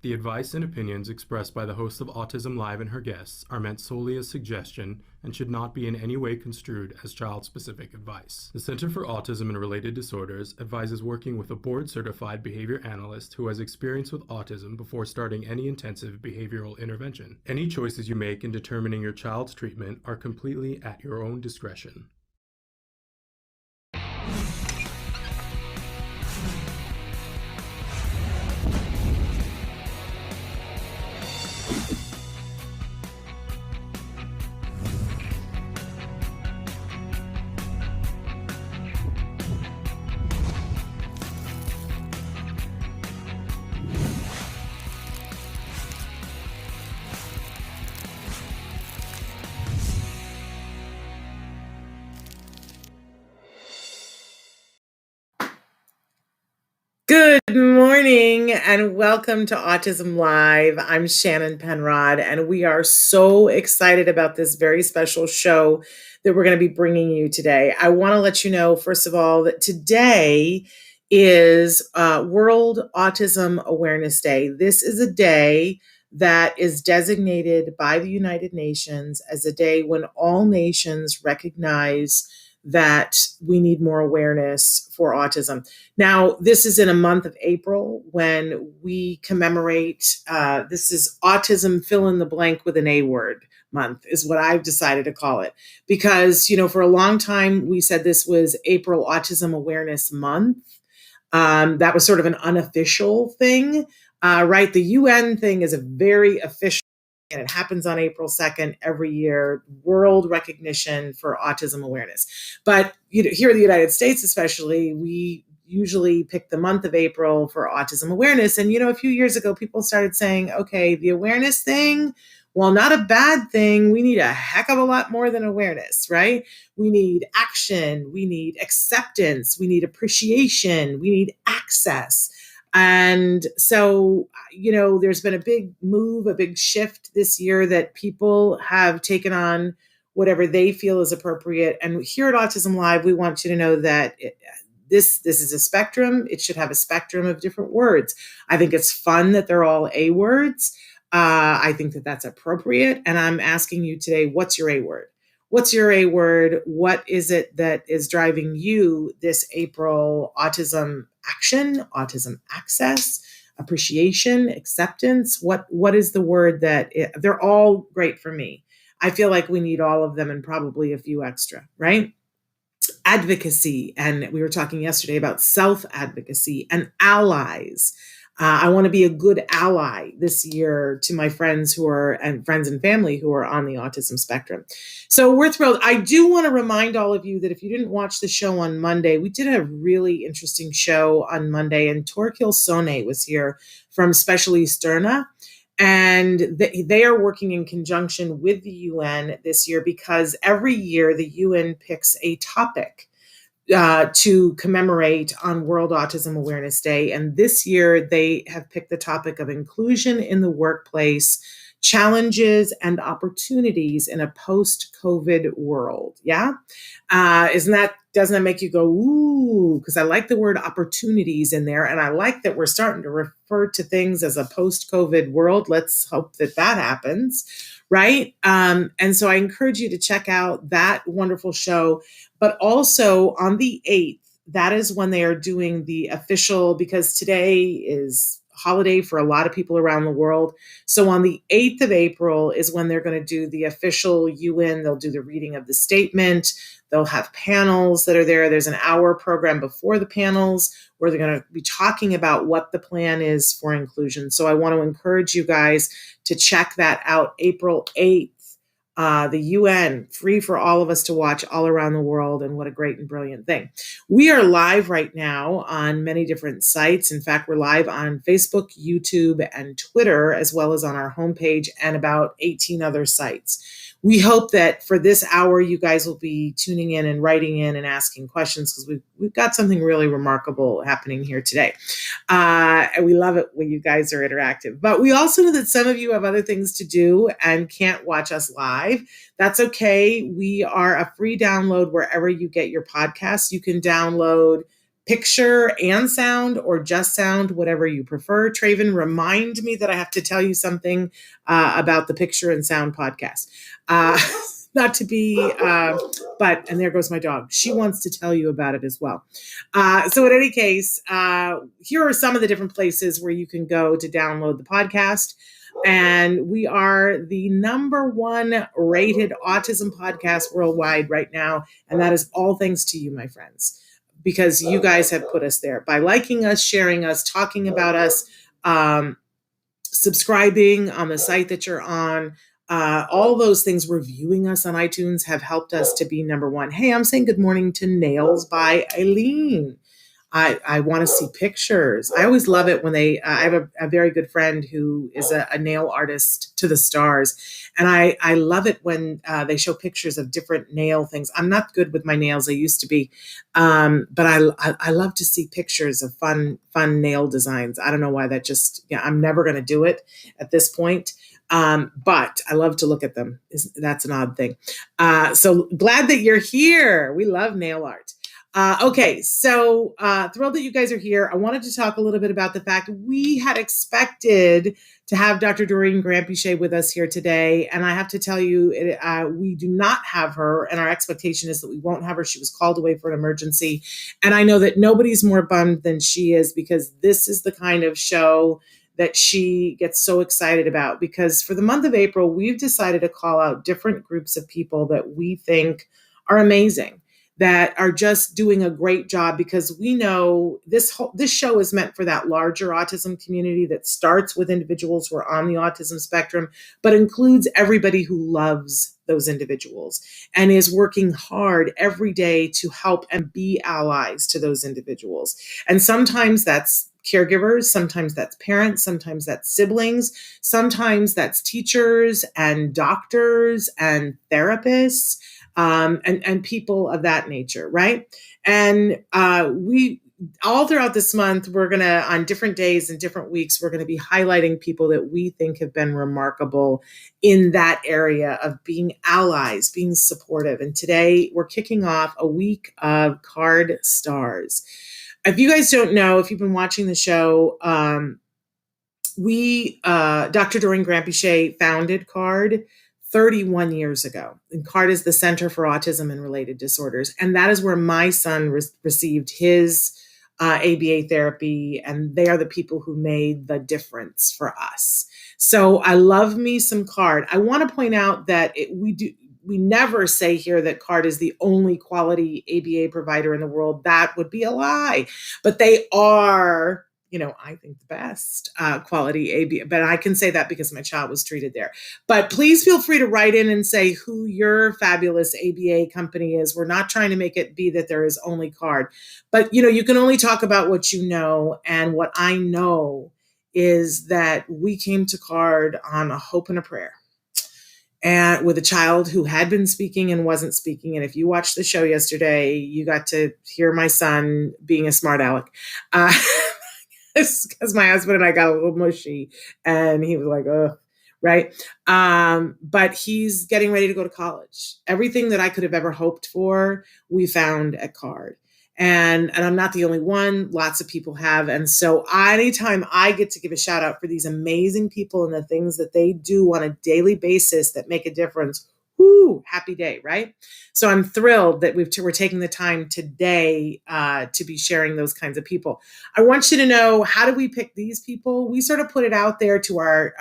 The advice and opinions expressed by the host of Autism Live and her guests are meant solely as suggestion and should not be in any way construed as child-specific advice. The Center for Autism and Related Disorders advises working with a board-certified behavior analyst who has experience with autism before starting any intensive behavioral intervention. Any choices you make in determining your child's treatment are completely at your own discretion. Good morning and welcome to Autism Live. I'm Shannon Penrod, and we are so excited about this very special show that we're going to be bringing you today. I want to let you know, first of all, that today is World Autism Awareness Day. This is a day that is designated by the United Nations as a day when all nations recognize that we need more awareness for autism. Now, this is in a month of April when we commemorate, this is Autism Fill in the Blank with an A Word month is what I've decided to call it. Because, for a long time, we said this was April Autism Awareness Month. That was sort of an unofficial thing, right? The UN thing is a very official, and it happens on April 2nd every year, world recognition for autism awareness. But here in the United States especially, we usually pick the month of April for autism awareness. And, a few years ago, people started saying, okay, the awareness thing, while not a bad thing, we need a heck of a lot more than awareness, right? We need action, we need acceptance, we need appreciation, we need access. And so, there's been a big move, a big shift this year that people have taken on whatever they feel is appropriate. And here at Autism Live, we want you to know that this is a spectrum. It should have a spectrum of different words. I think it's fun that they're all A words. I think that that's appropriate. And I'm asking you today, what's your A word? What's your A word? What is it that is driving you this April? Autism action, autism access, appreciation, acceptance. What is the word that they're all great for me. I feel like we need all of them and probably a few extra, right? Advocacy. And we were talking yesterday about self-advocacy and allies. I want to be a good ally this year to my friends friends and family who are on the autism spectrum. So we're thrilled. I do want to remind all of you that if you didn't watch the show on Monday, we did a really interesting show on Monday, and Torkil Sone was here from Specially Sterna. And they are working in conjunction with the UN this year because every year the UN picks a topic to commemorate on World Autism Awareness Day. And this year they have picked the topic of inclusion in the workplace, challenges and opportunities in a post-COVID world. Yeah. Doesn't that make you go, ooh, because I like the word opportunities in there. And I like that we're starting to refer to things as a post-COVID world. Let's hope that happens. Right. And so I encourage you to check out that wonderful show. But also on the 8th, that is when they are doing the official, because today is holiday for a lot of people around the world. So on the 8th of April is when they're going to do the official UN. They'll do the reading of the statement. They'll have panels that are there. There's an hour program before the panels where they're going to be talking about what the plan is for inclusion. So I want to encourage you guys to check that out. April 8th. The UN, free for all of us to watch all around the world, and what a great and brilliant thing. We are live right now on many different sites. In fact, we're live on Facebook, YouTube, and Twitter, as well as on our homepage and about 18 other sites. We hope that for this hour, you guys will be tuning in and writing in and asking questions, because we've got something really remarkable happening here today. And we love it when you guys are interactive. But we also know that some of you have other things to do and can't watch us live. That's okay. We are a free download wherever you get your podcasts. You can download picture and sound or just sound, whatever you prefer. Traven, remind me that I have to tell you something about the picture and sound podcast. Not to be, and there goes my dog. She wants to tell you about it as well. So in any case, here are some of the different places where you can go to download the podcast. And we are the #1 rated autism podcast worldwide right now. And that is all thanks to you, my friends, because you guys have put us there by liking us, sharing us, talking about us, subscribing on the site that you're on. All those things, reviewing us on iTunes, have helped us to be #1. Hey, I'm saying good morning to Nails by Eileen. I want to see pictures. I always love it when they, I have a very good friend who is a nail artist to the stars. And I love it when they show pictures of different nail things. I'm not good with my nails. I used to be. But I love to see pictures of fun nail designs. I don't know why that just, I'm never going to do it at this point. But I love to look at them. That's an odd thing. So glad that you're here. We love nail art. Okay, so thrilled that you guys are here. I wanted to talk a little bit about the fact we had expected to have Dr. Doreen Grampiche with us here today. And I have to tell you, we do not have her. And our expectation is that we won't have her. She was called away for an emergency. And I know that nobody's more bummed than she is, because this is the kind of show that she gets so excited about. Because for the month of April, we've decided to call out different groups of people that we think are amazing, that are just doing a great job, because we know this show is meant for that larger autism community that starts with individuals who are on the autism spectrum, but includes everybody who loves those individuals and is working hard every day to help and be allies to those individuals. And sometimes that's caregivers, sometimes that's parents, sometimes that's siblings, sometimes that's teachers and doctors and therapists. And people of that nature, right? And we all throughout this month, we're going to, on different days and different weeks, we're going to be highlighting people that we think have been remarkable in that area of being allies, being supportive. And today we're kicking off a week of Card Stars. If you guys don't know, if you've been watching the show, Dr. Doreen Grampiche founded CARD 31 years ago. And CARD is the Center for Autism and Related Disorders. And that is where my son received his ABA therapy. And they are the people who made the difference for us. So I love me some CARD. I want to point out that we never say here that CARD is the only quality ABA provider in the world. That would be a lie. But they are, I think the best quality ABA, but I can say that because my child was treated there. But please feel free to write in and say who your fabulous ABA company is. We're not trying to make it be that there is only CARD, but you can only talk about what you know. And what I know is that we came to CARD on a hope and a prayer, and with a child who had been speaking and wasn't speaking. And if you watched the show yesterday, you got to hear my son being a smart aleck. Because my husband and I got a little mushy, and he was like, "Oh, right." But he's getting ready to go to college. Everything that I could have ever hoped for, we found at CARD. And I'm not the only one. Lots of people have. And so anytime I get to give a shout out for these amazing people and the things that they do on a daily basis that make a difference, whoo, happy day, right? So I'm thrilled that we're taking the time today to be sharing those kinds of people. I want you to know, how do we pick these people? We sort of put it out there to our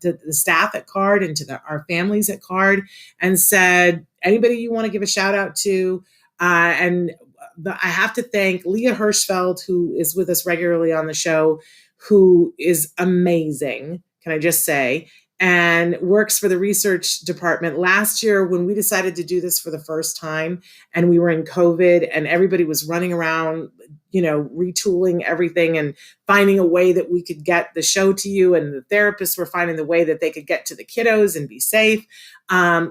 to the staff at CARD and to our families at CARD, and said, anybody you want to give a shout out to, I have to thank Leah Hirschfeld, who is with us regularly on the show, who is amazing, can I just say, and works for the research department. Last year, when we decided to do this for the first time, and we were in COVID and everybody was running around, retooling everything and finding a way that we could get the show to you, and the therapists were finding the way that they could get to the kiddos and be safe.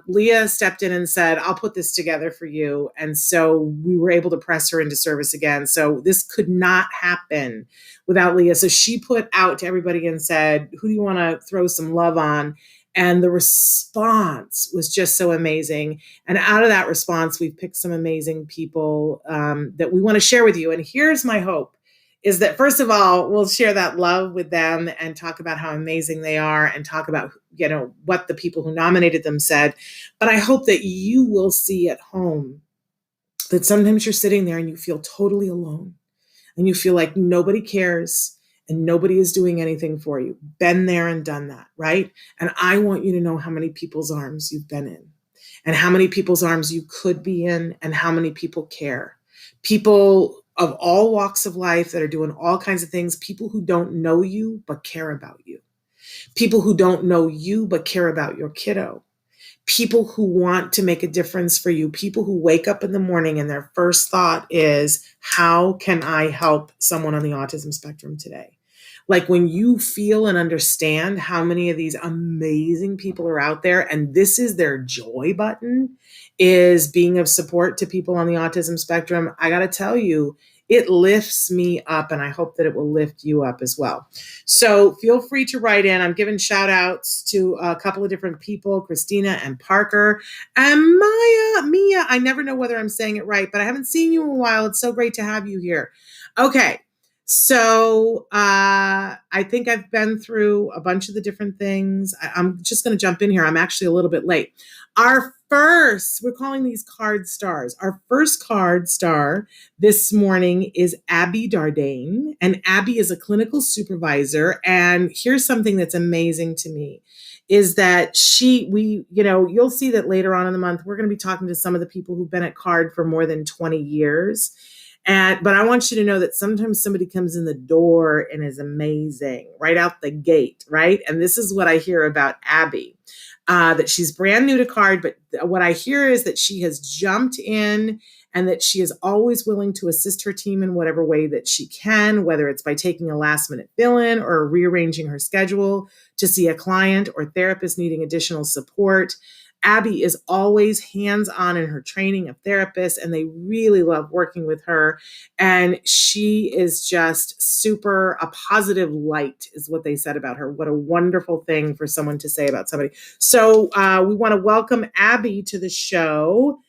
Leah stepped in and said, I'll put this together for you. And so we were able to press her into service again. So this could not happen without Leah. So she put out to everybody and said, who do you want to throw some love on? And the response was just so amazing. And out of that response, we've picked some amazing people that we want to share with you. And here's my hope is that, first of all, we'll share that love with them and talk about how amazing they are and talk about, what the people who nominated them said. But I hope that you will see at home that sometimes you're sitting there and you feel totally alone and you feel like nobody cares and nobody is doing anything for you. Been there and done that, right? And I want you to know how many people's arms you've been in and how many people's arms you could be in and how many people care. People of all walks of life that are doing all kinds of things, people who don't know you but care about you, people who don't know you but care about your kiddo, people who want to make a difference for you, people who wake up in the morning and their first thought is, how can I help someone on the autism spectrum today? Like when you feel and understand how many of these amazing people are out there, and this is their joy button, is being of support to people on the autism spectrum, I got to tell you, it lifts me up, and I hope that it will lift you up as well. So feel free to write in. I'm giving shout outs to a couple of different people, Christina and Parker and Mia. I never know whether I'm saying it right, but I haven't seen you in a while. It's so great to have you here. Okay. So I think I've been through a bunch of the different things. I'm just going to jump in here. I'm actually a little bit late. We're calling these card stars. Our first card star this morning is Abby Dardane. And Abby is a clinical supervisor. And here's something that's amazing to me is that you'll see that later on in the month, we're going to be talking to some of the people who've been at CARD for more than 20 years. But I want you to know that sometimes somebody comes in the door and is amazing right out the gate, right? And this is what I hear about Abby, that she's brand new to CARD, but what I hear is that she has jumped in and that she is always willing to assist her team in whatever way that she can, whether it's by taking a last minute fill-in or rearranging her schedule to see a client or therapist needing additional support. Abby is always hands-on in her training of therapists, and they really love working with her. And she is just a positive light is what they said about her. What a wonderful thing for someone to say about somebody. So we want to welcome Abby to the show.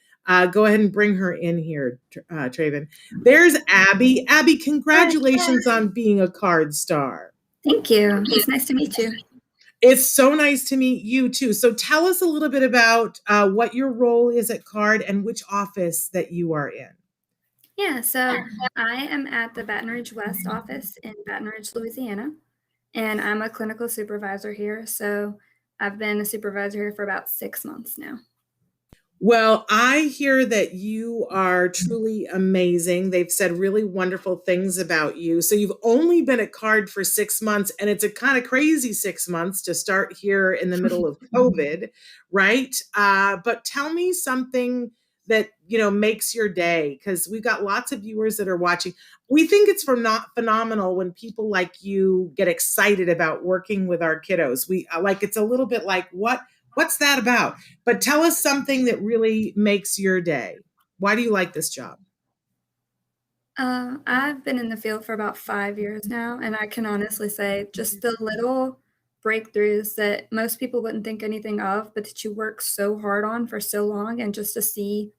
Go ahead and bring her in here, Traven. There's Abby. Abby, congratulations on being a CARD star. Thank you. It's nice to meet you. It's so nice to meet you too. So tell us a little bit about what your role is at CARD and which office that you are in. Yeah, so I am at the Baton Rouge West office in Baton Rouge, Louisiana, and I'm a clinical supervisor here. So I've been a supervisor here for about 6 months now. Well, I hear that you are truly amazing. They've said really wonderful things about you. So you've only been at CARD for 6 months, and it's a kind of crazy 6 months to start here in the middle of COVID, right? But tell me something that, makes your day, because we've got lots of viewers that are watching. We think it's phenomenal when people like you get excited about working with our kiddos. It's a little bit like, what's that about? But tell us something that really makes your day. Why do you like this job? I've been in the field for about 5 years now, and I can honestly say just the little breakthroughs that most people wouldn't think anything of, but that you work so hard on for so long, and just to see,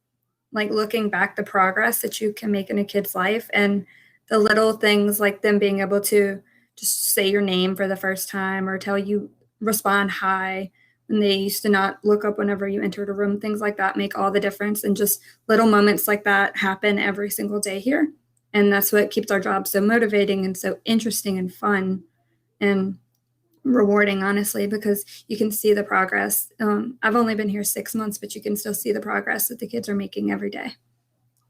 looking back, the progress that you can make in a kid's life, and the little things like them being able to just say your name for the first time or tell you, respond hi, when they used to not look up whenever you entered a room, things like that make all the difference. And just little moments like that happen every single day here. And that's what keeps our job so motivating and so interesting and fun and rewarding, honestly, because you can see the progress. I've only been here 6 months, but you can still see the progress that the kids are making every day.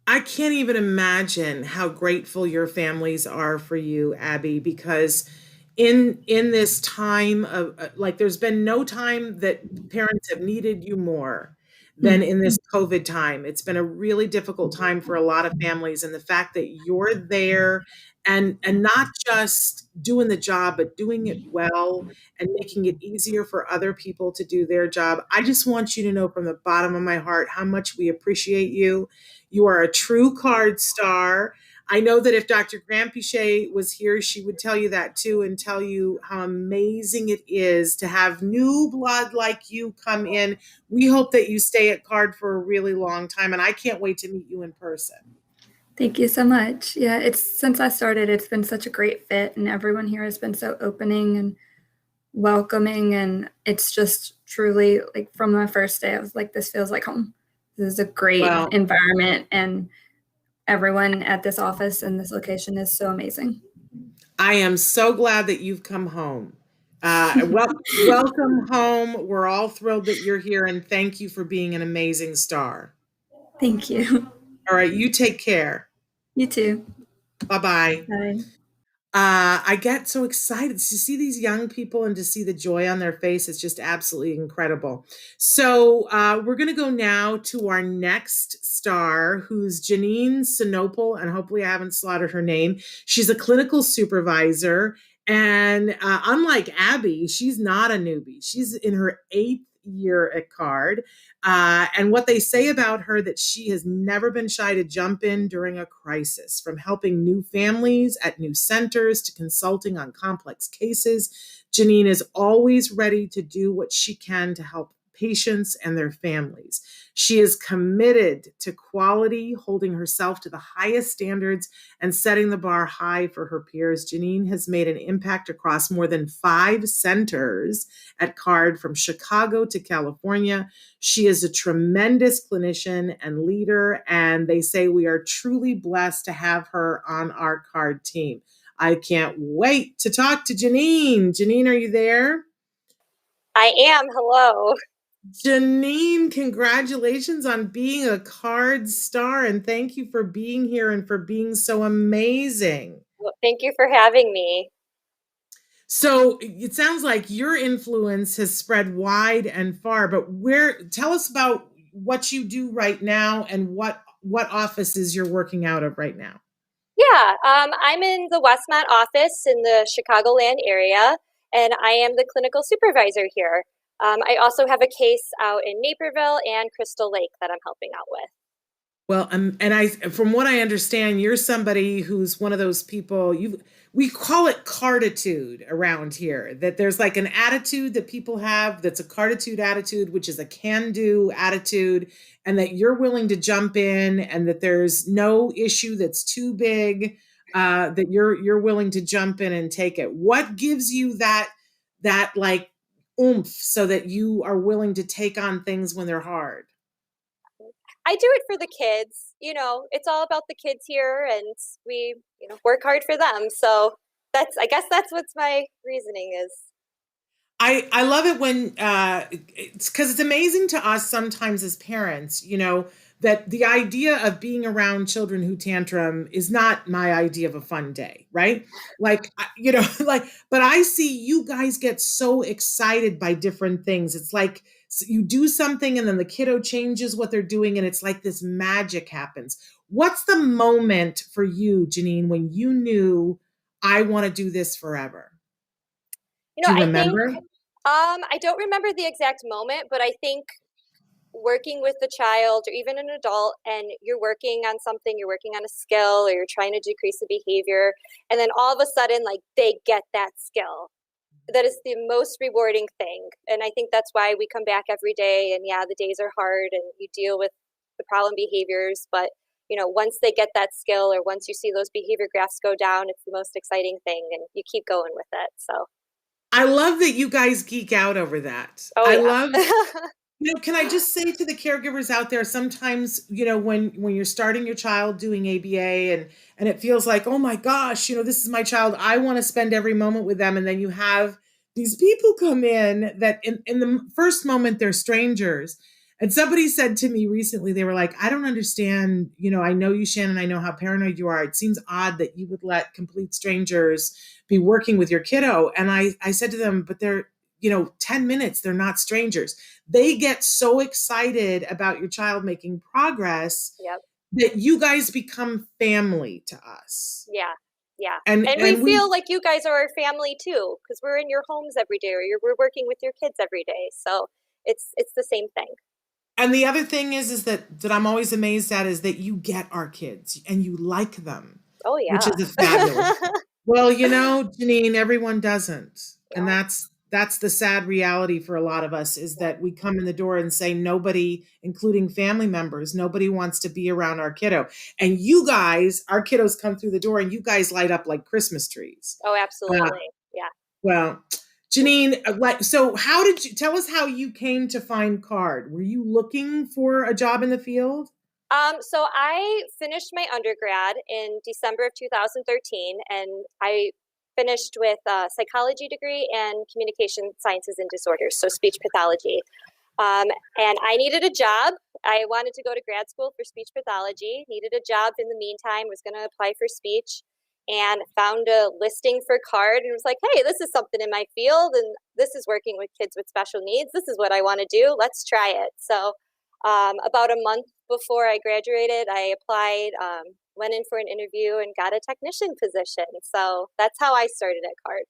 I can't even imagine how grateful your families are for you, Abby, because in this time of there's been no time that parents have needed you more than in this COVID time. It's been a really difficult time for a lot of families, and the fact that you're there and not just doing the job, but doing it well and making it easier for other people to do their job. I just want you to know from the bottom of my heart how much we appreciate you. You are a true CARD star. I know that if Dr. Granpichet was here, she would tell you that too, and tell you how amazing it is to have new blood like you come in. We hope that you stay at CARD for a really long time, and I can't wait to meet you in person. Thank you so much. Yeah, since I started, it's been such a great fit, and everyone here has been so opening and welcoming, and it's just truly like from my first day, I was like, this feels like home. This is a great environment, and everyone at this office and this location is so amazing. I am so glad that you've come home. Welcome home. We're all thrilled that you're here, and thank you for being an amazing star. Thank you. All right, you take care. You too. Bye-bye. Bye. I get so excited to see these young people and to see the joy on their face. It's just absolutely incredible. So we're going to go now to our next star, who's Janine Cenopal, and hopefully I haven't slaughtered her name. She's a clinical supervisor, and unlike Abby, she's not a newbie. She's in her 8th year at CARD. And what they say about her, that she has never been shy to jump in during a crisis, from helping new families at new centers to consulting on complex cases. Jeanine is always ready to do what she can to help patients and their families. She is committed to quality, holding herself to the highest standards and setting the bar high for her peers. Jeanine has made an impact across more than 5 centers at CARD, from Chicago to California. She is a tremendous clinician and leader, and they say we are truly blessed to have her on our CARD team. I can't wait to talk to Jeanine. Jeanine, are you there? I am. Hello. Jeanine, congratulations on being a CARD star, and thank you for being here and for being so amazing. Well, thank you for having me. So it sounds like your influence has spread wide and far, but tell us about what you do right now and what offices you're working out of right now. Yeah, I'm in the Westmont office in the Chicagoland area, and I am the clinical supervisor here. I also have a case out in Naperville and Crystal Lake that I'm helping out with. Well, and from what I understand, you're somebody who's one of those people, we call it carditude around here, that there's like an attitude that people have that's a carditude attitude, which is a can-do attitude, and that you're willing to jump in, and that there's no issue that's too big, that you're willing to jump in and take it. What gives you that like oomph so that you are willing to take on things when they're hard? I do it for the kids. You know, it's all about the kids here, and we, work hard for them. So I guess that's what's my reasoning is. I love it when it's because it's amazing to us sometimes as parents, that the idea of being around children who tantrum is not my idea of a fun day, right? Like, but I see you guys get so excited by different things. It's like you do something and then the kiddo changes what they're doing, and it's like this magic happens. What's the moment for you, Jeanine, when you knew, I want to do this forever? Do you remember? I don't remember the exact moment, but I think working with the child or even an adult, and you're working on something, you're working on a skill, or you're trying to decrease the behavior, and then all of a sudden, like, they get that skill. That is the most rewarding thing. And I think that's why we come back every day, and yeah, the days are hard and you deal with the problem behaviors, but once they get that skill, or once you see those behavior graphs go down, it's the most exciting thing, and you keep going with it. So I love that you guys geek out over that. Oh, I yeah. love, can I just say to the caregivers out there, sometimes, when you're starting your child doing ABA and it feels like, oh my gosh, this is my child, I want to spend every moment with them. And then you have these people come in that in the first moment, they're strangers. And somebody said to me recently, they were like, I don't understand, I know you, Shannon, I know how paranoid you are. It seems odd that you would let complete strangers be working with your kiddo. And I said to them, but they're, 10 minutes, they're not strangers. They get so excited about your child making progress. Yep. That you guys become family to us. Yeah. Yeah. And we feel like you guys are our family too, because we're in your homes every day, or we're working with your kids every day. So it's the same thing. And the other thing is that I'm always amazed at is that you get our kids and you like them. Oh, which yeah. is a fabulous. Well, Janine, everyone doesn't. And No. that's the sad reality for a lot of us, is that we come in the door and say nobody, including family members, nobody wants to be around our kiddo. And you guys, our kiddos come through the door and you guys light up like Christmas trees. Oh, absolutely. Yeah. Well, Janine, so how did you tell us how you came to find CARD? Were you looking for a job in the field? So I finished my undergrad in December of 2013, and I finished with a psychology degree and communication sciences and disorders, so speech pathology. And I needed a job. I wanted to go to grad school for speech pathology, needed a job in the meantime, was going to apply for speech, and found a listing for CARD and was like, hey, this is something in my field, and this is working with kids with special needs. This is what I want to do. Let's try it. So about a month before I graduated, I applied, went in for an interview, and got a technician position. So that's how I started at CARD.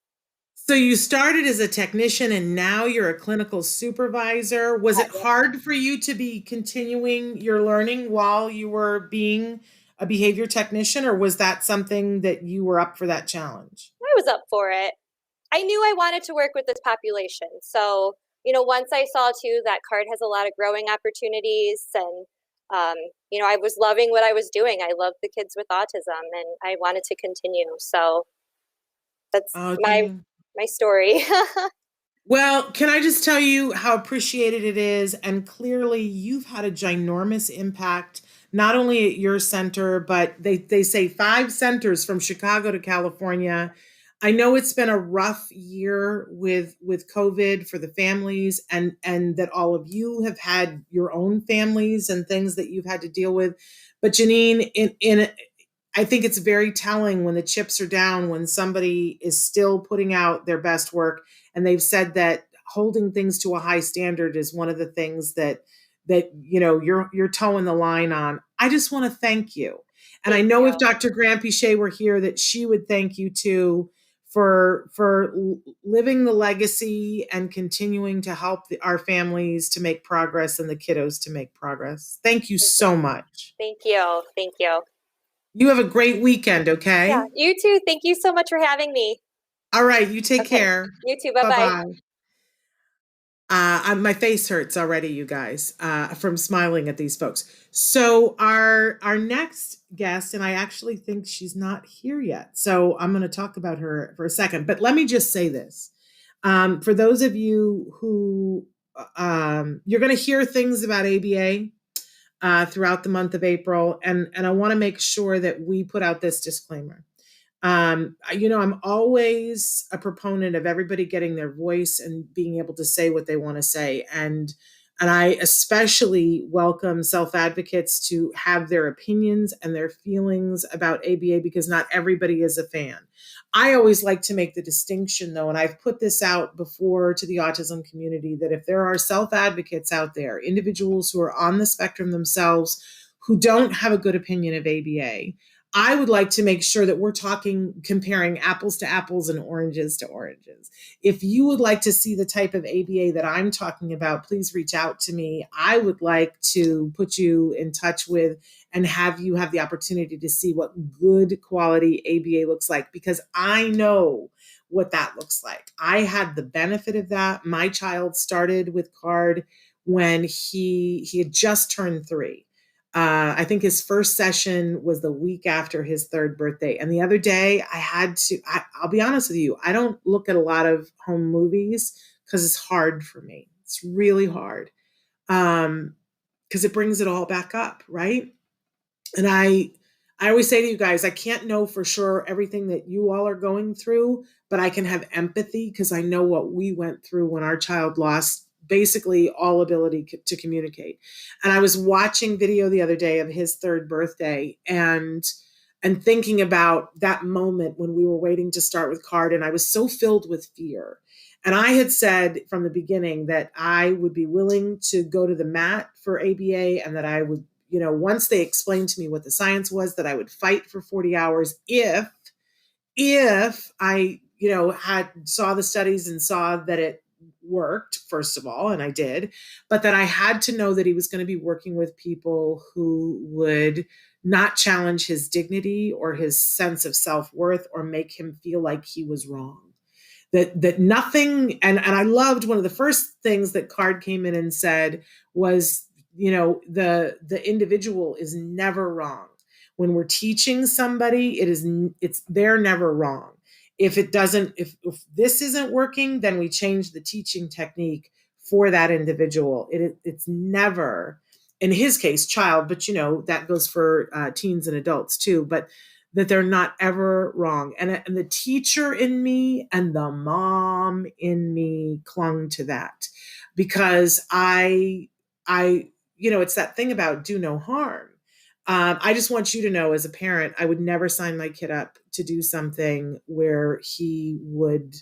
So you started as a technician and now you're a clinical supervisor. Was it hard for you to be continuing your learning while you were being a behavior technician, or was that something that you were up for that challenge? I was up for it. I knew I wanted to work with this population. So, once I saw too that CARD has a lot of growing opportunities, and, I was loving what I was doing. I loved the kids with autism and I wanted to continue. So that's my story. Well, can I just tell you how appreciated it is? And clearly you've had a ginormous impact, not only at your center, but they say 5 centers from Chicago to California. I know it's been a rough year with COVID for the families, and that all of you have had your own families and things that you've had to deal with. But Janine, I think it's very telling when the chips are down, when somebody is still putting out their best work. And they've said that holding things to a high standard is one of the things that you're towing the line on. I just want to thank you. And I know if Dr. Grant-Pichet were here, that she would thank you too for living the legacy and continuing to help our families to make progress and the kiddos to make progress. Thank you so much. Thank you. Thank you. You have a great weekend, okay? Yeah, you too. Thank you so much for having me. All right, you take care. You too. Bye-bye. My face hurts already, you guys, from smiling at these folks. So our next guest, and I actually think she's not here yet, so I'm going to talk about her for a second. But let me just say this. For those of you who, you're going to hear things about ABA throughout the month of April, and I want to make sure that we put out this disclaimer. I'm always a proponent of everybody getting their voice and being able to say what they want to say. And I especially welcome self-advocates to have their opinions and their feelings about ABA, because not everybody is a fan. I always like to make the distinction, though, and I've put this out before to the autism community, that if there are self-advocates out there, individuals who are on the spectrum themselves, who don't have a good opinion of ABA, I would like to make sure that we're comparing apples to apples and oranges to oranges. If you would like to see the type of ABA that I'm talking about, please reach out to me. I would like to put you in touch with and have you have the opportunity to see what good quality ABA looks like, because I know what that looks like. I had the benefit of that. My child started with CARD when he had just turned 3. I think his first session was the week after his 3rd birthday. And the other day I'll be honest with you, I don't look at a lot of home movies because it's hard for me. It's really hard because it brings it all back up, right? And I always say to you guys, I can't know for sure everything that you all are going through, but I can have empathy because I know what we went through when our child lost basically all ability to communicate. And I was watching video the other day of his 3rd birthday and thinking about that moment when we were waiting to start with CARD. And I was so filled with fear. And I had said from the beginning that I would be willing to go to the mat for ABA, and that I would, once they explained to me what the science was, that I would fight for 40 hours if I, saw the studies and saw that it worked, first of all, and I did, but that I had to know that he was going to be working with people who would not challenge his dignity or his sense of self-worth or make him feel like he was wrong. That nothing, and I loved one of the first things that CARD came in and said was, the individual is never wrong. When we're teaching somebody, they're never wrong. If this isn't working, then we change the teaching technique for that individual. It's never, in his case, child, but that goes for teens and adults too, but that they're not ever wrong. And the teacher in me and the mom in me clung to that, because it's that thing about do no harm. I just want you to know, as a parent, I would never sign my kid up to do something where he would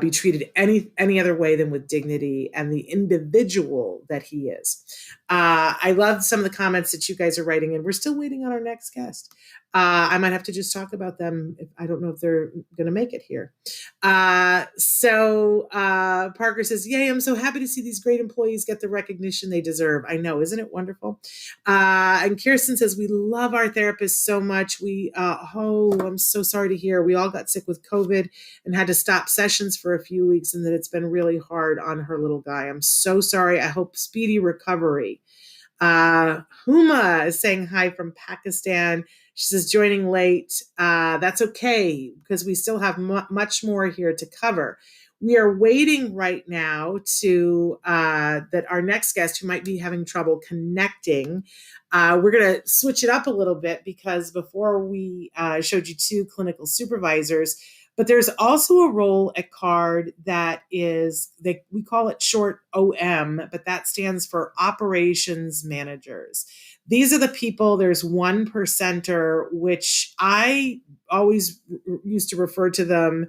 be treated any other way than with dignity and the individual that he is. I love some of the comments that you guys are writing, and we're still waiting on our next guest. I might have to just talk about them. I don't know if they're going to make it here. So Parker says, yay, I'm so happy to see these great employees get the recognition they deserve. I know, isn't it wonderful? And Kirsten says, we love our therapists so much. I'm so sorry to hear. We all got sick with COVID and had to stop sessions for a few weeks, and that it's been really hard on her little guy. I'm so sorry. I hope speedy recovery. Huma is saying hi from Pakistan. She says, joining late. That's okay, because we still have much more here to cover. We are waiting right now to that our next guest, who might be having trouble connecting, we're going to switch it up a little bit, because before we showed you two clinical supervisors, but there's also a role at CARD that is, we call it short OM, but that stands for operations managers. These are the people, there's 1%er, which I always used to refer to them,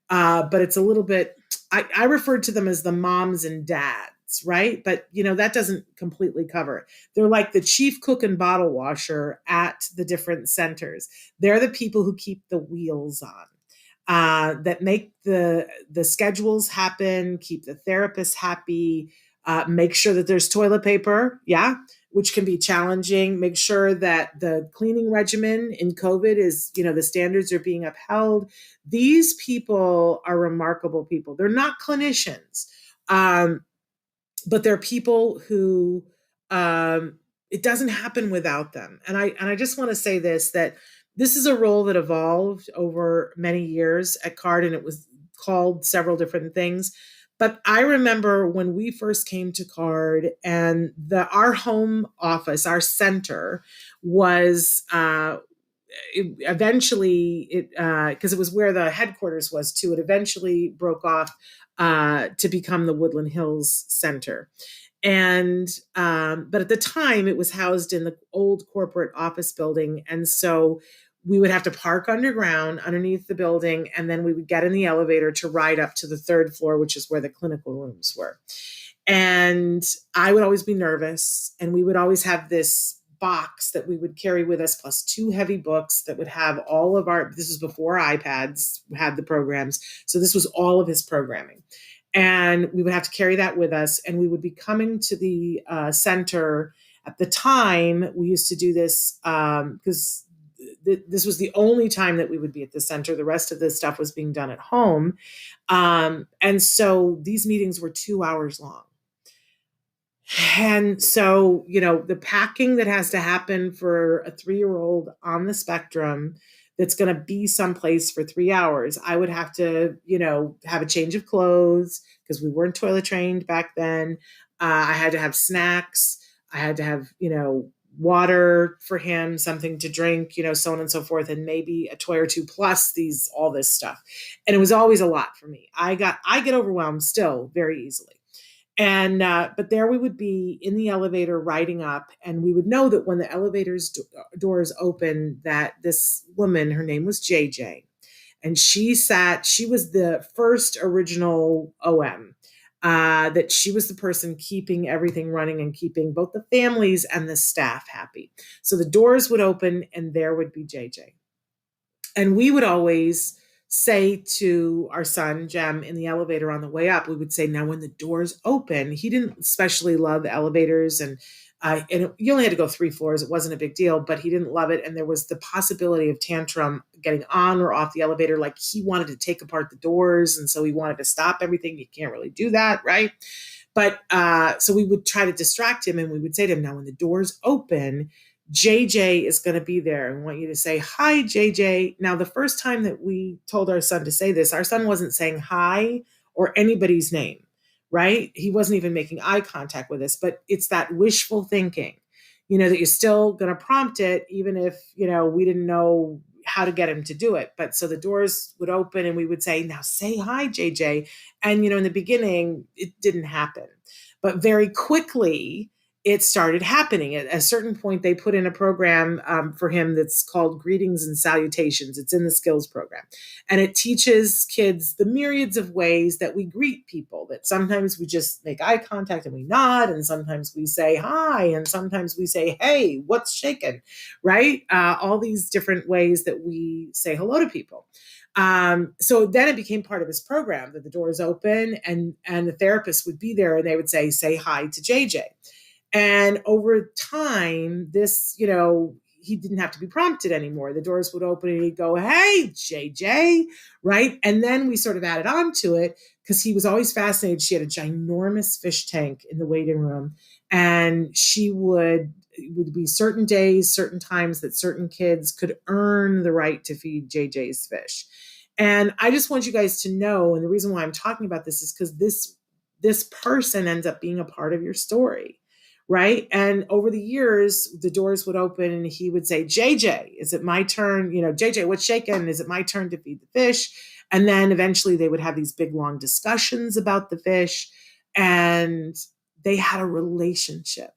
but it's a little bit, I referred to them as the moms and dads, right? But, that doesn't completely cover it. They're like the chief cook and bottle washer at the different centers. They're the people who keep the wheels on. That make the schedules happen, keep the therapists happy, make sure that there's toilet paper, which can be challenging, make sure that the cleaning regimen in COVID is, the standards are being upheld. These people are remarkable people. They're not clinicians, but they're people who, it doesn't happen without them. And I just want to say that this is a role that evolved over many years at CARD, and it was called several different things. But I remember when we first came to CARD, and our home office, our center, was eventually, because it was where the headquarters was too, it eventually broke off to become the Woodland Hills Center. And, but at the time it was housed in the old corporate office building. And so we would have to park underground underneath the building, and then we would get in the elevator to ride up to the third floor, which is where the clinical rooms were. And I would always be nervous, and we would always have this box that we would carry with us, plus 2 heavy books that would have all of this was before iPads had the programs. So this was all of his programming. And we would have to carry that with us, and we would be coming to the center. At the time, we used to do this because this was the only time that we would be at the center. The rest of this stuff was being done at home. And so these meetings were 2 hours long. And so, the packing that has to happen for a 3-year-old on the spectrum that's going to be someplace for 3 hours, I would have to, have a change of clothes, because we weren't toilet trained back then. I had to have snacks. I had to have, water for him, something to drink, so on and so forth, and maybe a toy or two, plus all this stuff. And it was always a lot for me. I get overwhelmed still very easily. And, but there we would be in the elevator riding up, and we would know that when the elevator's doors open, that this woman, her name was JJ, and she was the first original OM, that she was the person keeping everything running and keeping both the families and the staff happy. So the doors would open, and there would be JJ. And we would always say to our son, Jem, in the elevator on the way up, we would say, now when the doors open, he didn't especially love elevators, and you only had to go 3 floors. It wasn't a big deal, but he didn't love it. And there was the possibility of tantrum getting on or off the elevator. Like he wanted to take apart the doors. And so he wanted to stop everything. You can't really do that, right? But so we would try to distract him and we would say to him, now when the doors open, JJ is going to be there and want you to say, hi, JJ. Now, the first time that we told our son to say this, our son wasn't saying hi or anybody's name, right? He wasn't even making eye contact with us, but it's that wishful thinking, that you're still going to prompt it, even if, we didn't know how to get him to do it. But so the doors would open and we would say, now say hi, JJ. And, in the beginning, it didn't happen. But very quickly, it started happening. At a certain point, they put in a program for him that's called Greetings and Salutations. It's in the skills program. And it teaches kids the myriads of ways that we greet people, that sometimes we just make eye contact and we nod, and sometimes we say hi, and sometimes we say, hey, what's shaking, right? All these different ways that we say hello to people. So then it became part of his program that the doors open and the therapist would be there and they would say hi to JJ. And over time, this, he didn't have to be prompted anymore. The doors would open and he'd go, hey, JJ, right? And then we sort of added on to it because he was always fascinated. She had a ginormous fish tank in the waiting room. And it would be certain days, certain times that certain kids could earn the right to feed JJ's fish. And I just want you guys to know, and the reason why I'm talking about this is because this person ends up being a part of your story. Right. And over the years, the doors would open and he would say, JJ, is it my turn? JJ, what's shaking? Is it my turn to feed the fish? And then eventually they would have these big, long discussions about the fish. And they had a relationship.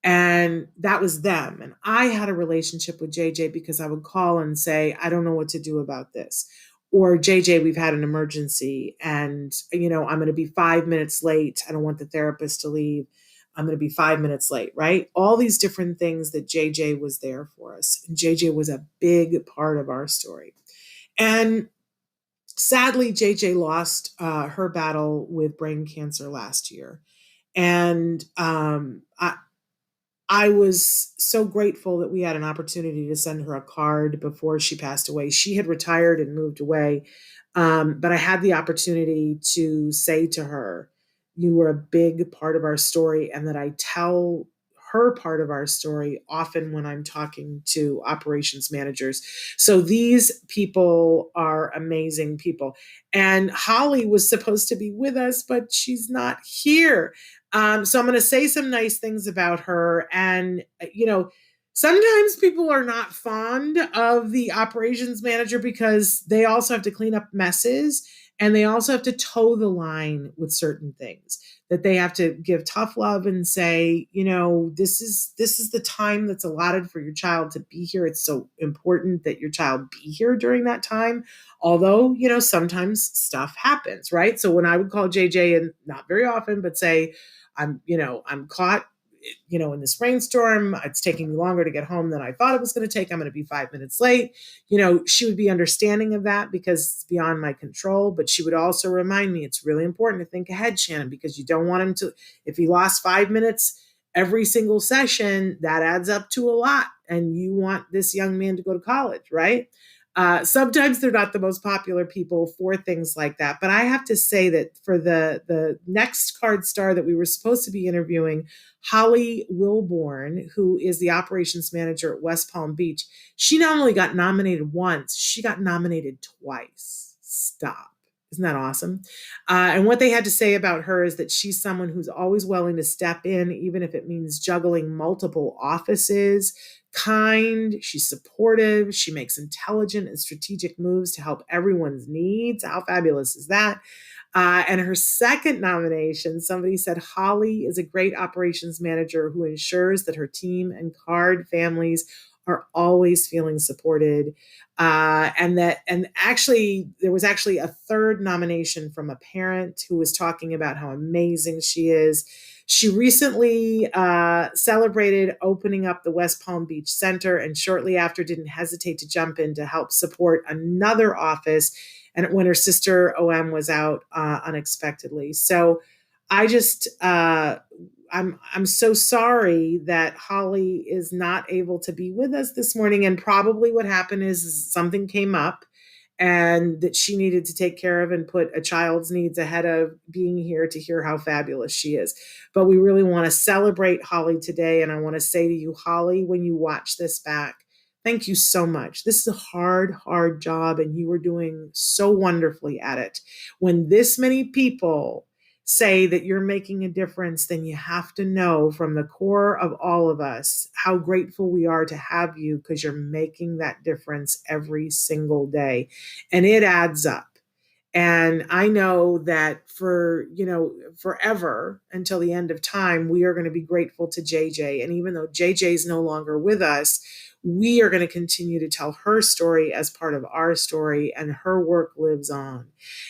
And that was them. And I had a relationship with JJ because I would call and say, I don't know what to do about this. Or JJ, we've had an emergency and, I'm going to be 5 minutes late. I don't want the therapist to leave. I'm going to be 5 minutes late, right? All these different things that JJ was there for us. And JJ was a big part of our story. And sadly, JJ lost her battle with brain cancer last year. And I was so grateful that we had an opportunity to send her a card before she passed away. She had retired and moved away. But I had the opportunity to say to her, you were a big part of our story, and that I tell her part of our story often when I'm talking to operations managers. So these people are amazing people. And Holly was supposed to be with us, but she's not here. So I'm going to say some nice things about her. And, sometimes people are not fond of the operations manager because they also have to clean up messes and they also have to toe the line with certain things, that they have to give tough love and say, this is the time that's allotted for your child to be here. It's so important that your child be here during that time. Although, sometimes stuff happens, right? So when I would call JJ, and not very often, but say, I'm caught, in this rainstorm, it's taking me longer to get home than I thought it was going to take. I'm going to be 5 minutes late. She would be understanding of that because it's beyond my control, but she would also remind me it's really important to think ahead, Shannon, because you don't want him to, if he lost 5 minutes every single session, that adds up to a lot. And you want this young man to go to college, right? Sometimes they're not the most popular people for things like that. But I have to say that for the next card star that we were supposed to be interviewing, Holly Willborn, who is the operations manager at West Palm Beach, she not only got nominated once, she got nominated twice. Stop. Isn't that awesome? And what they had to say about her is that she's someone who's always willing to step in, even if it means juggling multiple offices. Kind, she's supportive, she makes intelligent and strategic moves to help everyone's needs. How fabulous is that? And her second nomination, somebody said, Holly is a great operations manager who ensures that her team and card families are always feeling supported. And actually, there was actually a third nomination from a parent who was talking about how amazing she is. She recently celebrated opening up the West Palm Beach Center, and shortly after didn't hesitate to jump in to help support another office, and when her sister OM was out unexpectedly. So I just, I'm so sorry that Holly is not able to be with us this morning. And probably what happened is something came up and that she needed to take care of and put a child's needs ahead of being here to hear how fabulous she is. But we really want to celebrate Holly today. And I want to say to you, Holly, when you watch this back, thank you so much. This is a hard, hard job, and you are doing so wonderfully at it. When this many people say that you're making a difference, then you have to know from the core of all of us how grateful we are to have you, because you're making that difference every single day. And it adds up. And I know that for, forever until the end of time, we are going to be grateful to JJ. And even though JJ is no longer with us, we are going to continue to tell her story as part of our story, and her work lives on.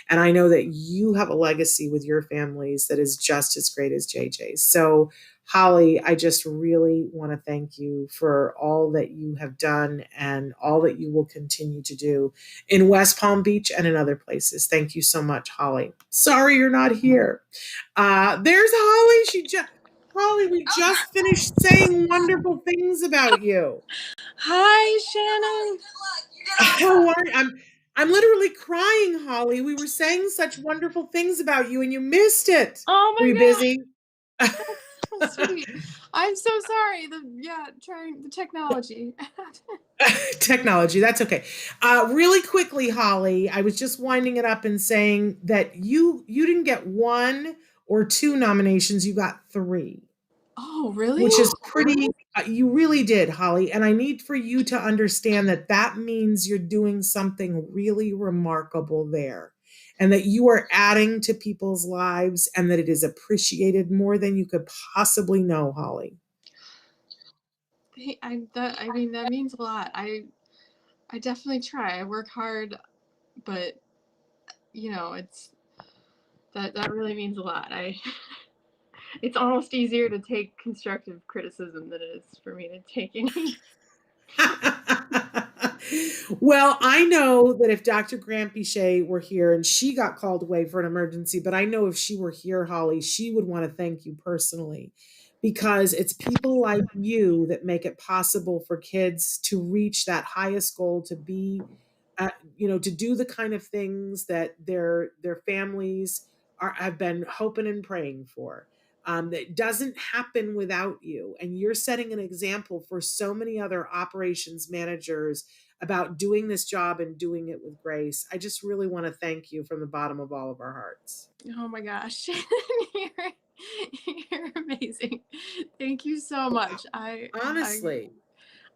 And I know that you have a legacy with your families that is just as great as JJ's. So Holly, I just really want to thank you for all that you have done and all that you will continue to do in West Palm Beach and in other places. Thank you so much, Holly. Sorry you're not here. There's Holly. Holly, we just finished saying wonderful things about you. Hi, Shannon. How are you? I'm literally crying, Holly. We were saying such wonderful things about you and you missed it. Oh my Were you God. busy? So sweet. I'm so sorry. Trying the technology. Technology, that's okay. Really quickly, Holly, I was just winding it up and saying that you didn't get 1 or 2 nominations, you got 3. Oh, really? Which is pretty, you really did, Holly. And I need for you to understand that that means you're doing something really remarkable there, and that you are adding to people's lives, and that it is appreciated more than you could possibly know, Holly. That means a lot. I definitely try. I work hard, but it's that really means a lot. It's almost easier to take constructive criticism than it is for me to take any. Well, I know that if Dr. Grant Bichet were here, and she got called away for an emergency, but I know if she were here, Holly, she would want to thank you personally, because it's people like you that make it possible for kids to reach that highest goal, to be, to do the kind of things that their families have been hoping and praying for. That doesn't happen without you. And you're setting an example for so many other operations managers about doing this job and doing it with grace. I just really want to thank you from the bottom of all of our hearts. Oh my gosh. You're amazing. Thank you so much. Honestly.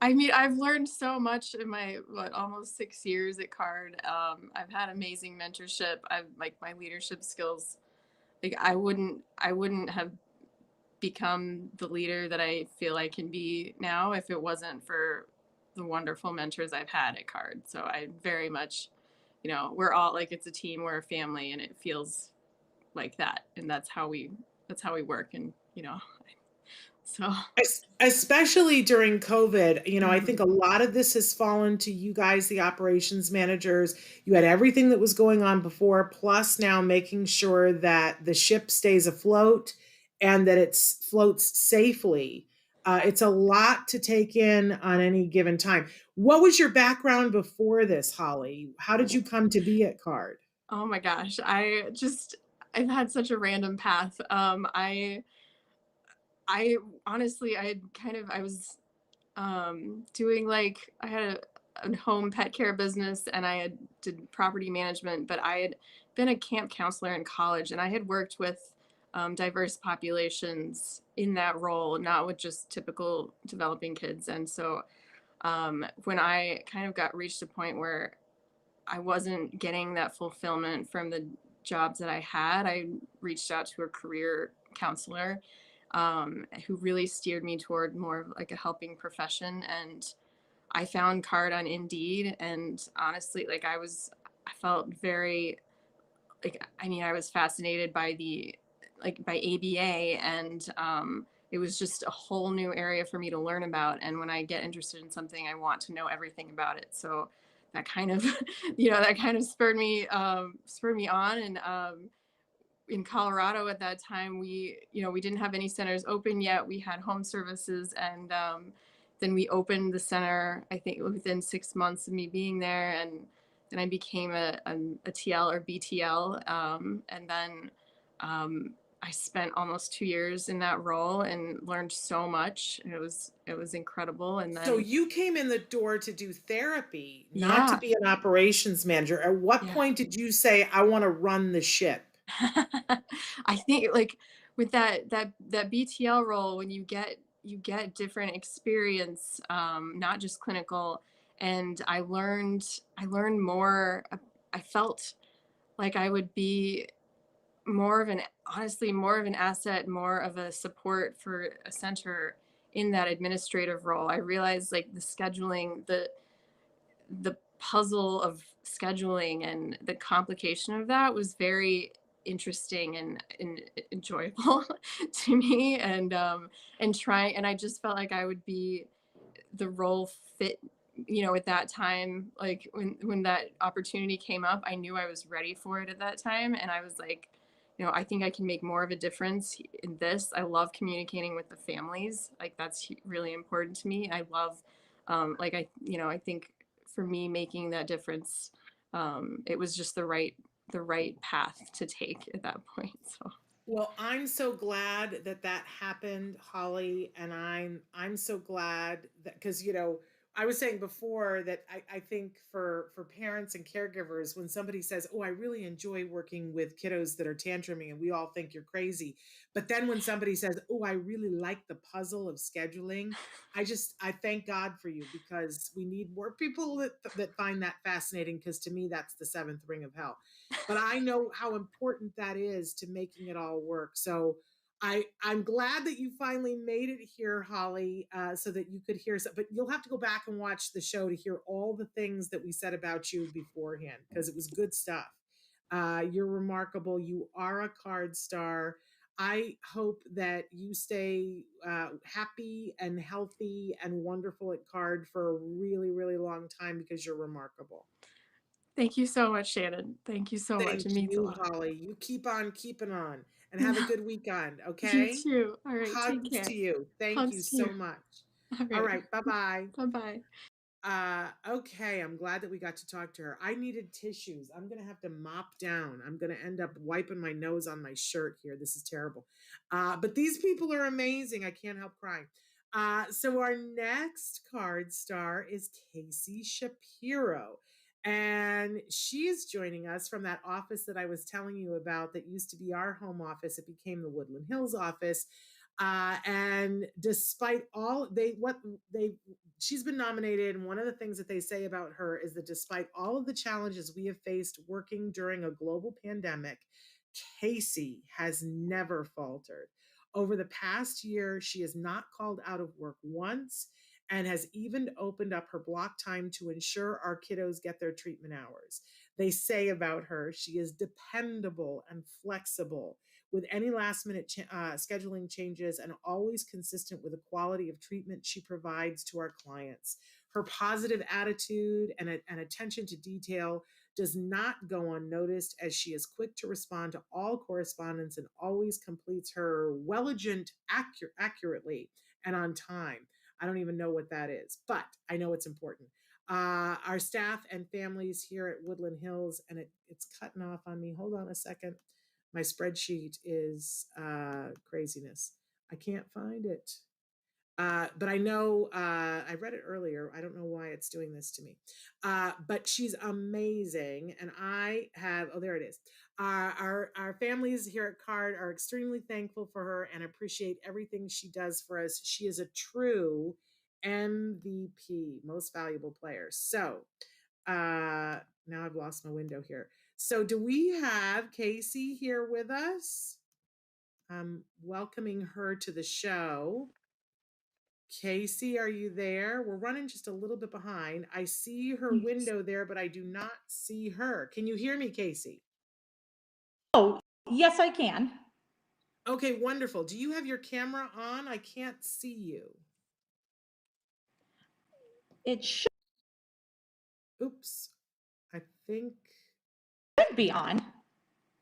I mean, I've learned so much in my almost 6 years at CARD. I've had amazing mentorship. I've my leadership skills. I wouldn't have become the leader that I feel I can be now if it wasn't for the wonderful mentors I've had at CARD. So I very much, we're all it's a team, we're a family, and it feels like that. And that's how we work. And, so especially during COVID, I think a lot of this has fallen to you guys, the operations managers. You had everything that was going on before, plus now making sure that the ship stays afloat and that it floats safely. It's a lot to take in on any given time. What was your background before this, Holly? How did you come to be at CARD? Oh my gosh, I've had such a random path. I honestly, I was doing I had a home pet care business, and I had did property management, but I had been a camp counselor in college, and I had worked with diverse populations in that role, not with just typical developing kids. And so when I kind of reached a point where I wasn't getting that fulfillment from the jobs that I had, I reached out to a career counselor who really steered me toward more of a helping profession. And I found CARD on Indeed, and honestly, I felt very I was fascinated by by ABA, and it was just a whole new area for me to learn about. And when I get interested in something, I want to know everything about it. So that kind of, that kind of spurred me on. And in Colorado at that time, we didn't have any centers open yet. We had home services, and then we opened the center, I think within 6 months of me being there, and then I became a TL or BTL, and then I spent almost 2 years in that role and learned so much. It was incredible. And then, so you came in the door to do therapy, not yeah, to be an operations manager. At what yeah. point did you say, I want to run the ship? I think like with that BTL role, when you get different experience, not just clinical, and I learned more. I felt like I would be honestly more of an asset, more of a support for a center in that administrative role. I realized like the scheduling, the puzzle of scheduling and the complication of that was very interesting and enjoyable to me, and I just felt like I would be the role fit, at that time. Like when that opportunity came up, I knew I was ready for it at that time, and I was like, I think I can make more of a difference in this. I love communicating with the families. Like that's really important to me. I love like I think for me making that difference, it was just the right path to take at that point. So Well, I'm so glad that that happened, Holly, and I'm so glad that, because I was saying before that I think for parents and caregivers, when somebody says, "Oh, I really enjoy working with kiddos that are tantruming," and we all think you're crazy, but then when somebody says, "Oh, I really like the puzzle of scheduling," I thank God for you, because we need more people that find that fascinating, because to me that's the seventh ring of hell. But I know how important that is to making it all work. So I'm glad that you finally made it here, Holly, so that you could hear. But you'll have to go back and watch the show to hear all the things that we said about you beforehand, because it was good stuff. You're remarkable. You are a card star. I hope that you stay happy and healthy and wonderful at card for a really, really long time, because you're remarkable. thank you so much, Shannon. Thank you so much. Thank It means a you, lot. Holly. You keep on keeping on, and have a good weekend, You okay? too. All right. Take Hugs care. to you. Thank you Hugs to so you. much. All All right. right, bye-bye. Bye-bye. Okay, I'm glad that we got to talk to her. I needed tissues. I'm gonna have to mop down. I'm gonna end up wiping my nose on my shirt here. This is terrible. But these people are amazing. I can't help crying. So our next card star is Casey Shapiro. And she is joining us from that office that I was telling you about that used to be our home office. It became the Woodland Hills office. And despite all she's been nominated, and one of the things that they say about her is that despite all of the challenges we have faced working during a global pandemic, Casey has never faltered. Over the past year, she has not called out of work once, and has even opened up her block time to ensure our kiddos get their treatment hours. They say about her, she is dependable and flexible with any last minute scheduling changes, and always consistent with the quality of treatment she provides to our clients. Her positive attitude and attention to detail does not go unnoticed, as she is quick to respond to all correspondence and always completes her well-agent accurately and on time. I don't even know what that is, but I know it's important. Our staff and families here at Woodland Hills, and it's cutting off on me. Hold on a second. My spreadsheet is craziness. I can't find it. But I know I read it earlier. I don't know why it's doing this to me. But she's amazing. And I have, oh, there it is. Our families here at CARD are extremely thankful for her and appreciate everything she does for us. She is a true MVP, most valuable player. So now I've lost my window here. So do we have Casey here with us? I'm welcoming her to the show. Casey, are you there? We're running just a little bit behind. I see her window there, but I do not see her. Can you hear me, Casey? Oh, yes, I can. Okay, wonderful. Do you have your camera on? I can't see you. It should Oops. I think be on.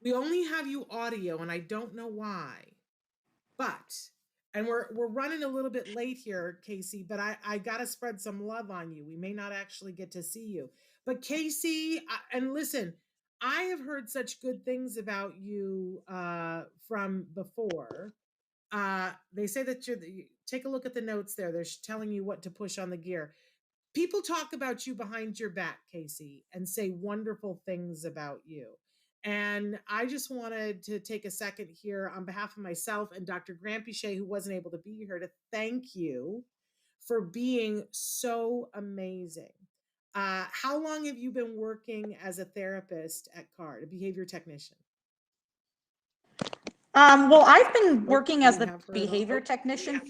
We only have you audio, and I don't know why. But, and we're running a little bit late here, Casey, but I gotta spread some love on you. We may not actually get to see you. But Casey, and listen, I have heard such good things about you from before. They say that take a look at the notes there. They're telling you what to push on the gear. People talk about you behind your back, Casey, and say wonderful things about you. And I just wanted to take a second here on behalf of myself and Dr. Granpeche, who wasn't able to be here, to thank you for being so amazing. How long have you been working as a therapist at CARD, a behavior technician? Well, I've been working as we the have her. behavior technician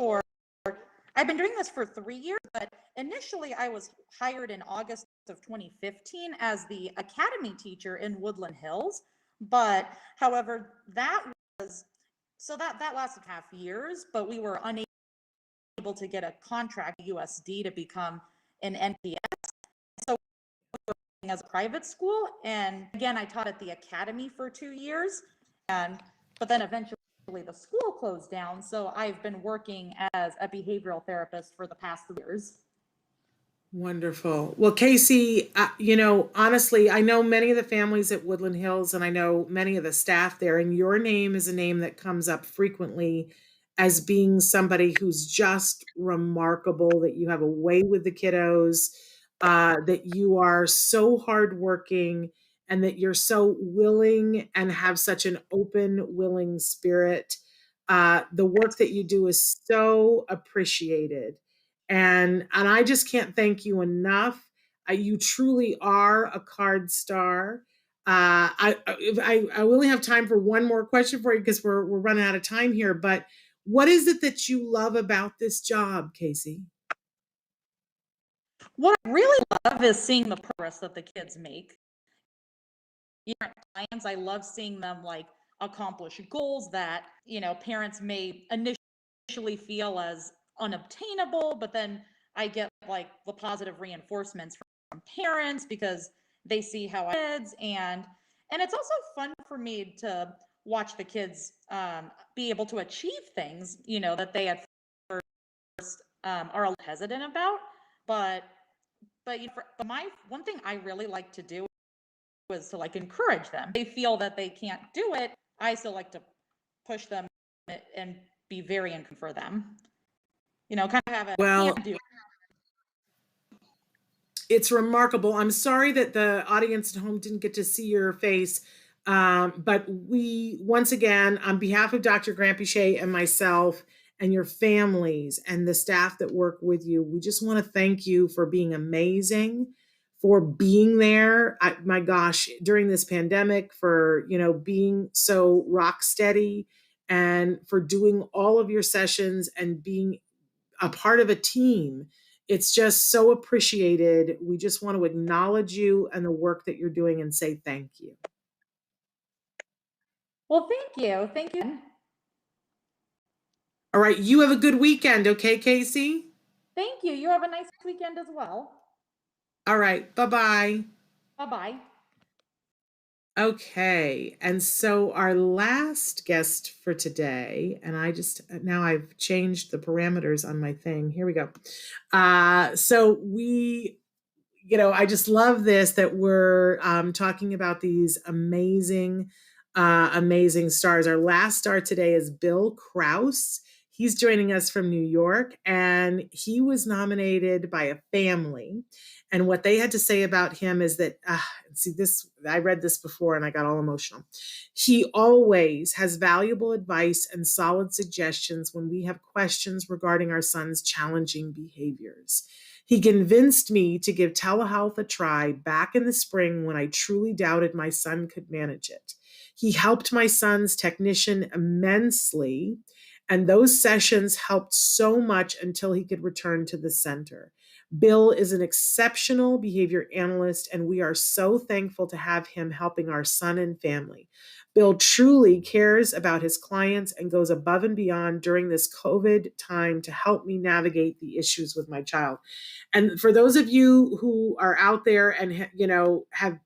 I've been doing this for 3 years, but initially I was hired in August of 2015 as the academy teacher in Woodland Hills. But however, that lasted half years, but we were unable to get a contract USD to become an NPS. So we were working as a private school, and again, I taught at the academy for 2 years, but then eventually the school closed down. So I've been working as a behavioral therapist for the past 3 years. Wonderful. Well, Casey, honestly, I know many of the families at Woodland Hills, and I know many of the staff there, and your name is a name that comes up frequently as being somebody who's just remarkable, that you have a way with the kiddos, that you are so hardworking, and that you're so willing and have such an open, willing spirit. The work that you do is so appreciated. And I just can't thank you enough. You truly are a CARD star. I only have time for one more question for you because we're running out of time here. But what is it that you love about this job, Casey? What I really love is seeing the progress that the kids make. Clients, I love seeing them accomplish goals that parents may initially feel as unobtainable, but then I get the positive reinforcements from parents because they see how I kids, and it's also fun for me to watch the kids be able to achieve things that they at first are a little hesitant about, but my one thing I really like to do was to encourage them. They feel that they can't do it. I still like to push them and be very encouraging for them. Kind of have a can-do. It's remarkable. I'm sorry that the audience at home didn't get to see your face. But we, once again, on behalf of Dr. Granpeche and myself and your families and the staff that work with you, we just want to thank you for being amazing, for being there. My gosh, during this pandemic, for, being so rock steady and for doing all of your sessions and being a part of a team. It's just so appreciated. We just want to acknowledge you and the work that you're doing and say thank you. Well, thank you. Thank you. All right. You have a good weekend. Okay, Casey? Thank you. You have a nice weekend as well. All right. Bye-bye. Bye-bye. Okay. And so our last guest for today, and now I've changed the parameters on my thing. Here we go. So we, I just love this, that we're talking about these amazing stars. Our last star today is Bill Kraus. He's joining us from New York, and he was nominated by a family. And what they had to say about him is that, I read this before and I got all emotional. He always has valuable advice and solid suggestions when we have questions regarding our son's challenging behaviors. He convinced me to give telehealth a try back in the spring when I truly doubted my son could manage it. He helped my son's technician immensely, and those sessions helped so much until he could return to the center. Bill is an exceptional behavior analyst, and we are so thankful to have him helping our son and family. Bill truly cares about his clients and goes above and beyond during this COVID time to help me navigate the issues with my child. And for those of you who are out there and have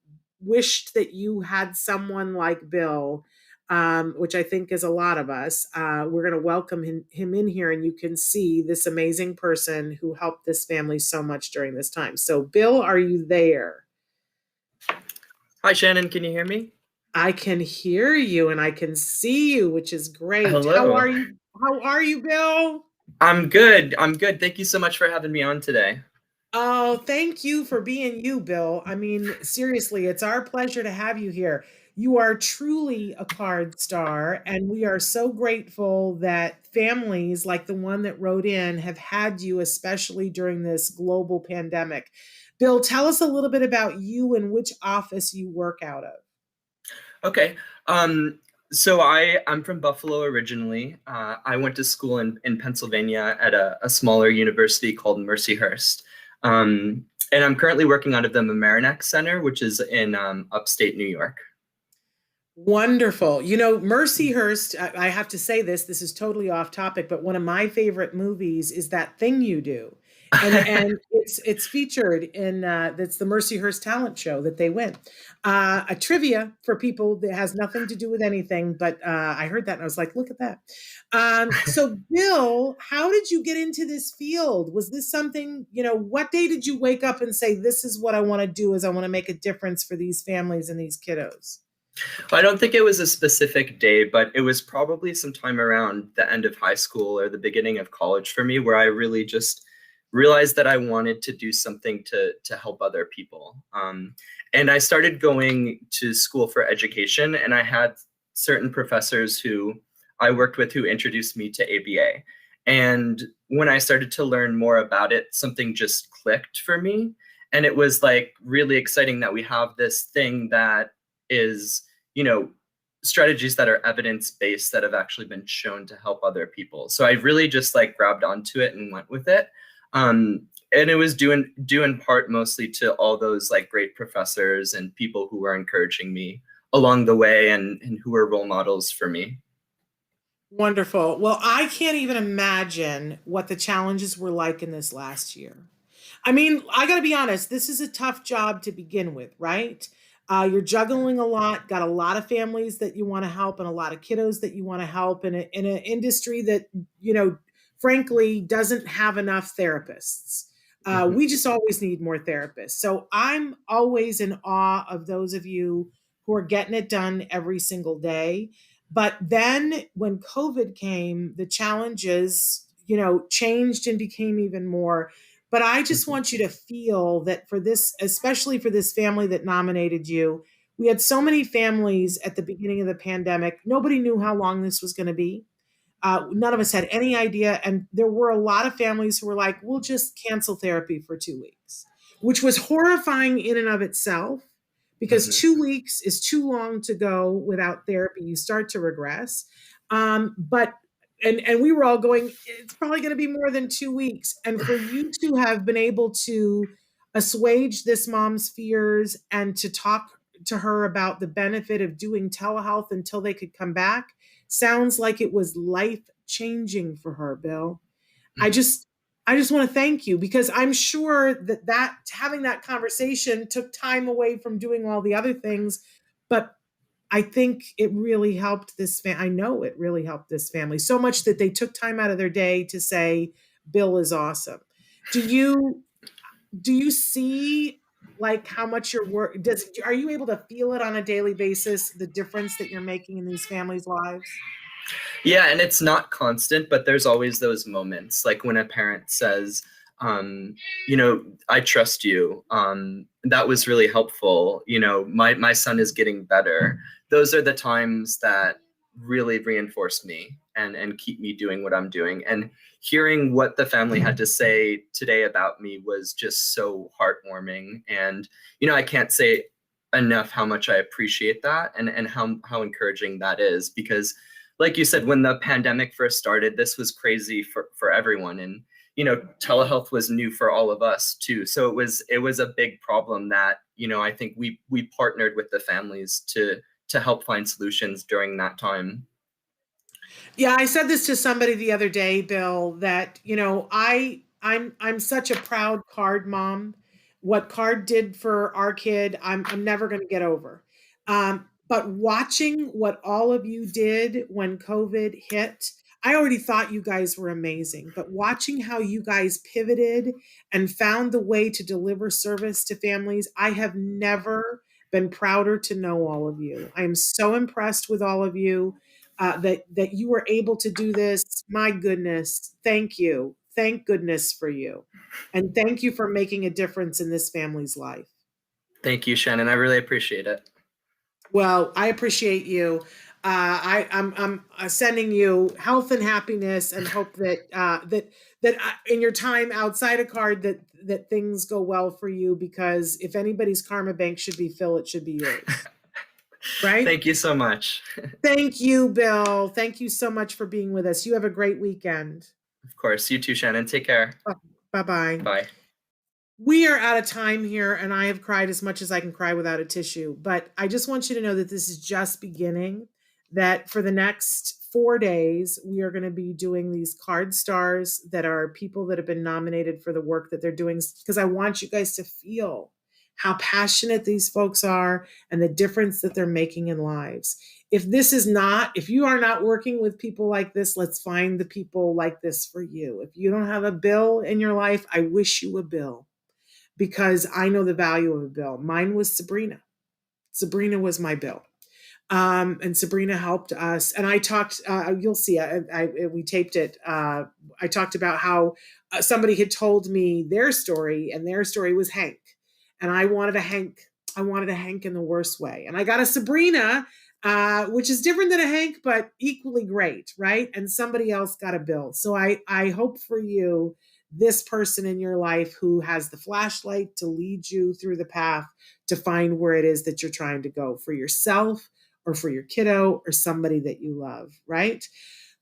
wished that you had someone like Bill, which I think is a lot of us. We're going to welcome him in here, and you can see this amazing person who helped this family so much during this time. So, Bill, are you there? Hi, Shannon. Can you hear me? I can hear you and I can see you, which is great. Hello. How are you? How are you, Bill? I'm good. Thank you so much for having me on today. Oh, thank you for being you, Bill. I mean, seriously, it's our pleasure to have you here. You are truly a card star, and we are so grateful that families like the one that wrote in have had you, especially during this global pandemic. Bill, tell us a little bit about you and which office you work out of. Okay. So I'm from Buffalo originally. I went to school in Pennsylvania at a smaller university called Mercyhurst. And I'm currently working out of the Mamaroneck Center, which is in upstate New York. Wonderful. You know, Mercyhurst, I have to say this is totally off topic, but one of my favorite movies is That Thing You Do. And it's featured in that's the Mercyhurst talent show that they win. A trivia for people that has nothing to do with anything, but I heard that and I was like, look at that. So Bill, how did you get into this field? Was this something, what day did you wake up and say, this is what I want to do, is I want to make a difference for these families and these kiddos? I don't think it was a specific day, but it was probably sometime around the end of high school or the beginning of college for me, where I really just realized that I wanted to do something to help other people. And I started going to school for education, and I had certain professors who I worked with who introduced me to ABA. And when I started to learn more about it, something just clicked for me. And it was like really exciting that we have this thing that is, strategies that are evidence-based that have actually been shown to help other people. So I really just grabbed onto it and went with it. And it was due in part mostly to all those great professors and people who were encouraging me along the way and who were role models for me. Wonderful. Well, I can't even imagine what the challenges were like in this last year. I mean, I got to be honest, this is a tough job to begin with, right? You're juggling a lot, got a lot of families that you want to help and a lot of kiddos that you want to help in an industry that, frankly, doesn't have enough therapists. We just always need more therapists. So I'm always in awe of those of you who are getting it done every single day. But then when COVID came, the challenges, changed and became even more. But I just want you to feel that for this, especially for this family that nominated you, we had so many families at the beginning of the pandemic. Nobody knew how long this was going to be. None of us had any idea. And there were a lot of families who were like, we'll just cancel therapy for 2 weeks, which was horrifying in and of itself, because 2 weeks is too long to go without therapy. You start to regress. But we were all going, it's probably going to be more than 2 weeks. And for you to have been able to assuage this mom's fears and to talk to her about the benefit of doing telehealth until they could come back sounds like it was life-changing for her, Bill. I just want to thank you, because I'm sure that having that conversation took time away from doing all the other things, but I think it really helped this I know it really helped this family so much that they took time out of their day to say, Bill is awesome. Do you see how much your work are you able to feel it on a daily basis, the difference that you're making in these families' lives? Yeah, and it's not constant, but there's always those moments, like when a parent says, I trust you. That was really helpful. My son is getting better. Those are the times that really reinforce me and keep me doing what I'm doing. And hearing what the family had to say today about me was just so heartwarming. And, I can't say enough how much I appreciate that and how encouraging that is, because like you said, when the pandemic first started, this was crazy for everyone. And, telehealth was new for all of us too. So it was a big problem that, I think we partnered with the families to help find solutions during that time. Yeah, I said this to somebody the other day, Bill, that, I'm such a proud card mom. what CARD did for our kid, I'm never going to get over. But watching what all of you did when COVID hit, I already thought you guys were amazing, but watching how you guys pivoted and found the way to deliver service to families, I have never been prouder to know all of you. I am so impressed with all of you that you were able to do this. My goodness, thank you. Thank goodness for you. And thank you for making a difference in this family's life. Thank you, Shannon. I really appreciate it. Well, I appreciate you. I'm sending you health and happiness, and hope that in your time outside of CARD that things go well for you. Because if anybody's karma bank should be full, it should be yours. Right? Thank you so much. Thank you, Bill. Thank you so much for being with us. You have a great weekend. Of course. You too, Shannon. Take care. Bye-bye. Bye. We are out of time here, and I have cried as much as I can cry without a tissue. But I just want you to know that this is just beginning, that for the next 4 days, we are going to be doing these CARD stars that are people that have been nominated for the work that they're doing, because I want you guys to feel how passionate these folks are and the difference that they're making in lives. If you are not working with people like this, let's find the people like this for you. If you don't have a Bill in your life, I wish you a Bill, because I know the value of a Bill. Mine was Sabrina. Sabrina was my Bill. And Sabrina helped us. And I talked, you'll see, we taped it. I talked about how somebody had told me their story, and their story was Hank. And I wanted a Hank in the worst way. And I got a Sabrina, which is different than a Hank, but equally great, right? And somebody else got a Bill. So I hope for you, this person in your life who has the flashlight to lead you through the path to find where it is that you're trying to go for yourself or for your kiddo or somebody that you love, right?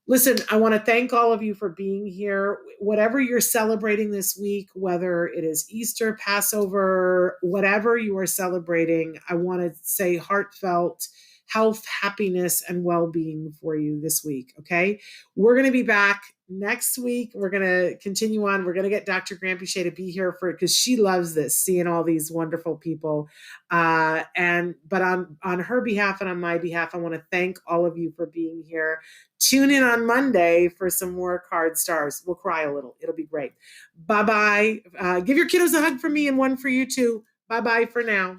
Listen, I want to thank all of you for being here. Whatever you're celebrating this week, whether it is Easter, Passover, whatever you are celebrating, I want to say heartfelt health, happiness, and well-being for you this week, okay? We're going to be back next week. We're going to continue on. We're going to get Dr. Grampuchet to be here because she loves this, seeing all these wonderful people. But on her behalf and on my behalf, I want to thank all of you for being here. Tune in on Monday for some more CARD stars. We'll cry a little. It'll be great. Bye-bye. Give your kiddos a hug from me and one for you too. Bye-bye for now.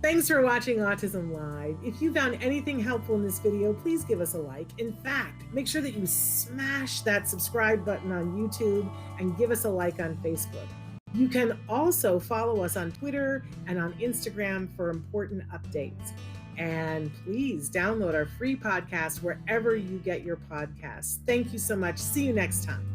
Thanks for watching Autism Live. If you found anything helpful in this video, please give us a like. In fact, make sure that you smash that subscribe button on YouTube and give us a like on Facebook. You can also follow us on Twitter and on Instagram for important updates. And please download our free podcast wherever you get your podcasts. Thank you so much. See you next time.